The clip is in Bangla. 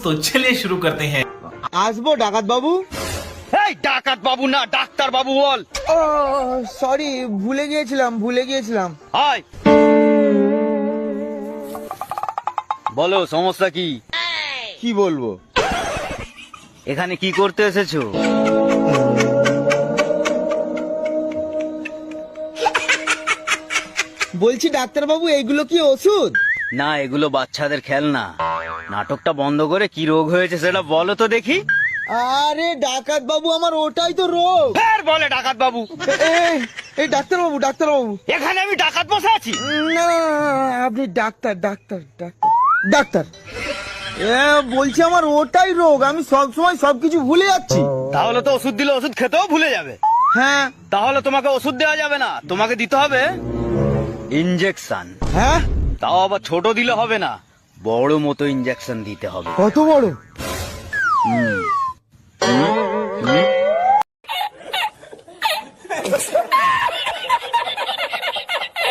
तो चलिए शुरू करते हैं। আসবো ডাকাত বাবু। এই ডাকাত বাবু না, ডাক্তার বাবু বল। ও সরি, ভুলে গিয়েছিলাম। আয় বলো, সমস্যা কি? কি বলবো? এখানে কি করতে এসেছো? বলছি ডাক্তার বাবু, এইগুলো কি ওষুধ? না, এগুলো বাচ্চাদের খেলনা। নাটকটা বন্ধ করে কি রোগ হয়েছে সেটা বলো তো দেখি। আরে ডাকাত বাবু, আমার ওটাই তো রোগ। ফের বলে ডাকাত বাবু। এই ডাক্তার বাবু। এখানে আমি ডাকাত বসে আছি? না, আপনি ডাক্তার। বলছি আমার ওটাই রোগ, আমি সব সময় সবকিছু ভুলে যাচ্ছি। তাহলে তো ওষুধ দিলে ওষুধ খেতেও ভুলে যাবে। হ্যাঁ। তাহলে তোমাকে ওষুধ দেওয়া যাবে না, তোমাকে দিতে হবে ইনজেকশন। হ্যাঁ? তাও আবার ছোট দিলে হবে না, বড় মতো ইনজেকশন দিতে হবে। কত বড়?